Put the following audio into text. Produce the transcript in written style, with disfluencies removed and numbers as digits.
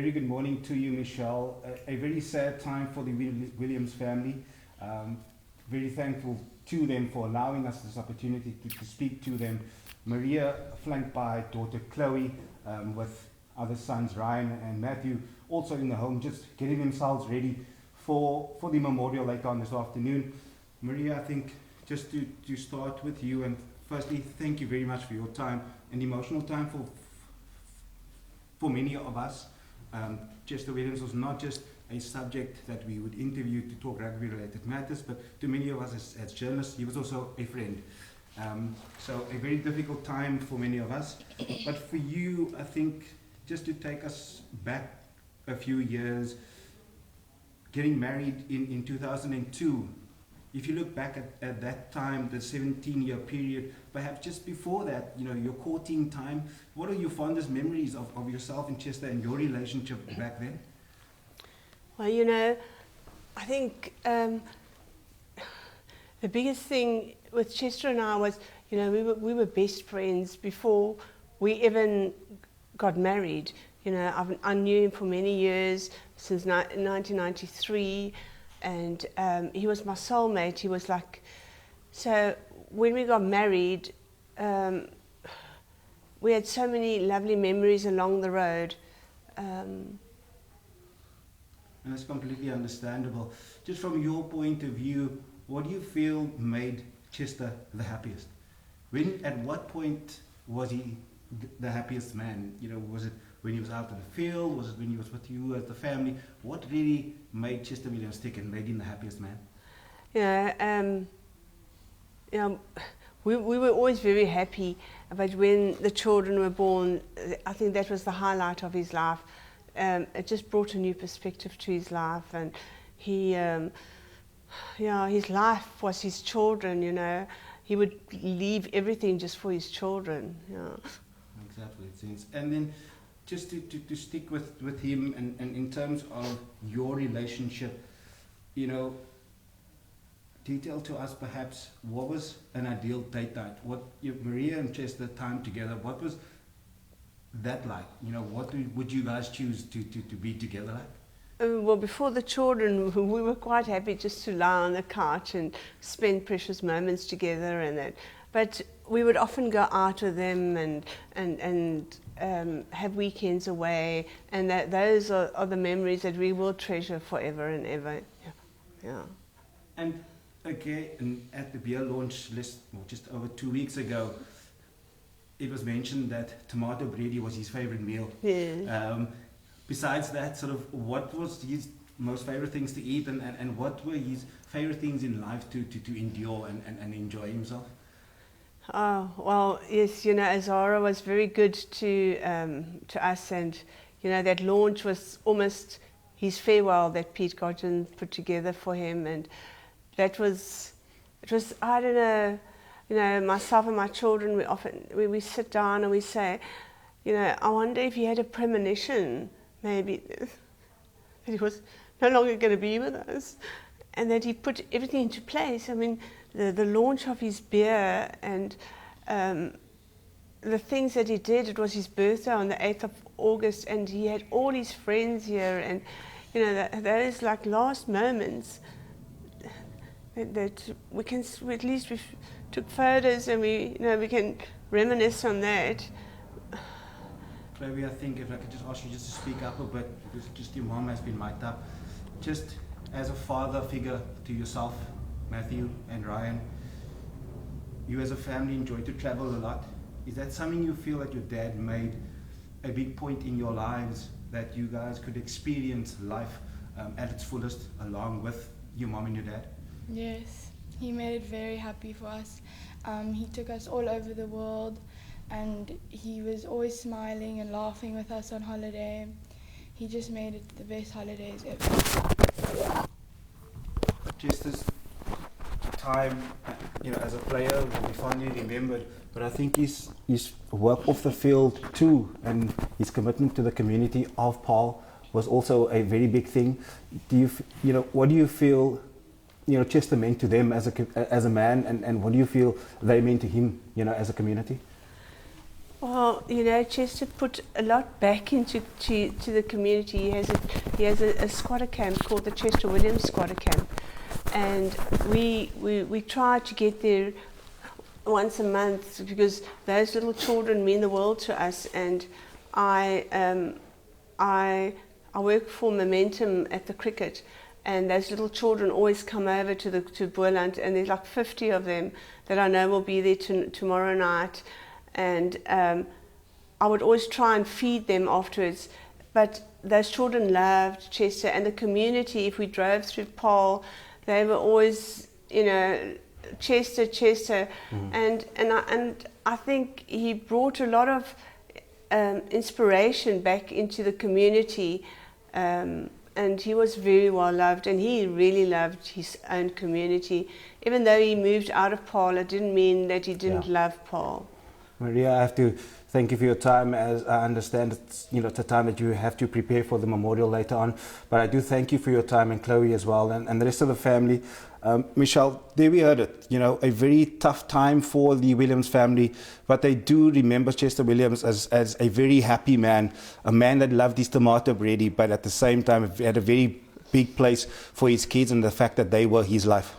very good morning to you, Michelle. A very sad time for the Williams family. Very thankful to them for allowing us this opportunity to speak to them. Maria, flanked by daughter Chloe, with other sons Ryan and Matthew, also in the home, just getting themselves ready for the memorial later on this afternoon. Maria, I think just to start with you, and firstly, thank you very much for your time, an emotional time for many of us. Chester Williams was not just a subject that we would interview to talk rugby-related matters, but to many of us as journalists, he was also a friend. So a very difficult time for many of us. But for you, I think, just to take us back a few years, getting married in 2002, if you look back at that time, the 17-year period, perhaps just before that, your courting time, what are your fondest memories of yourself and Chester and your relationship back then? Well, I think the biggest thing with Chester and I was, we were best friends before we even got married. I knew him for many years, since 1993. And he was my soulmate. He was like, so when we got married, we had so many lovely memories along the road. And it's completely understandable. Just from your point of view, what do you feel made Chester the happiest? At what point was he the happiest man? Was it when he was out in the field? Was it when he was with you as the family? What really made Chester Williams tick and made him the happiest man? We were always very happy, but when the children were born, I think that was the highlight of his life. It just brought a new perspective to his life, and his life was his children. He would leave everything just for his children. Exactly, it seems. And then just to stick with him, and in terms of your relationship, detail to us perhaps what was an ideal date night? What Maria and Chester time together, what was that like? What would you guys choose to be together like? Well, before the children, we were quite happy just to lie on the couch and spend precious moments together and that. But we would often go out with them and have weekends away, and those are the memories that we will treasure forever and ever. Yeah. And again, at the beer launch just over 2 weeks ago, it was mentioned that tomato bready was his favorite meal. Yeah. Besides that, sort of, what was his most favorite things to eat, and what were his favorite things in life to endure and enjoy himself? Oh, well, yes, Azara was very good to us, and, that launch was almost his farewell that Pete Godwin put together for him, and it was, I don't know, myself and my children, we sit down and we say, I wonder if he had a premonition, maybe, that he was no longer going to be with us, and that he put everything into place. I mean, the launch of his beer and the things that he did, it was his birthday on the 8th of August, and he had all his friends here, and, those like last moments that we at least we took photos, and we can reminisce on that. Chloe, I think if I could just ask you just to speak up a bit, because just your mom has been mic'd up. Just as a father figure to yourself, Matthew and Ryan, you as a family enjoy to travel a lot. Is that something you feel that your dad made a big point in your lives, that you guys could experience life at its fullest along with your mom and your dad? Yes, he made it very happy for us. He took us all over the world, and he was always smiling and laughing with us on holiday. He just made it the best holidays ever. Just this time, as a player will be fondly remembered, but I think his work off the field too, and his commitment to the community of Paarl was also a very big thing. What do you feel, Chester meant to them as a man, and what do you feel they meant to him, as a community? Well, you know, Chester put a lot back into to the community. He has a squatter camp called the Chester Williams Squatter Camp, and we try to get there once a month because those little children mean the world to us. And I work for Momentum at the cricket, and those little children always come over to Boerland, and there's like 50 of them that I know will be there tomorrow night. And I would always try and feed them afterwards. But those children loved Chester, and the community, if we drove through Paarl, they were always, you know, Chester. And I think he brought a lot of inspiration back into the community, and he was very well loved, and he really loved his own community. Even though he moved out of Paarl, it didn't mean that he didn't love Paarl. Maria, I have to thank you for your time. As I understand, it's, you know, it's a time that you have to prepare for the memorial later on. But I do thank you for your time, and Chloe as well, and the rest of the family. Michelle, there we heard it. You know, a very tough time for the Williams family, but they do remember Chester Williams as a very happy man, a man that loved his tomato bready, but at the same time had a very big place for his kids and the fact that they were his life.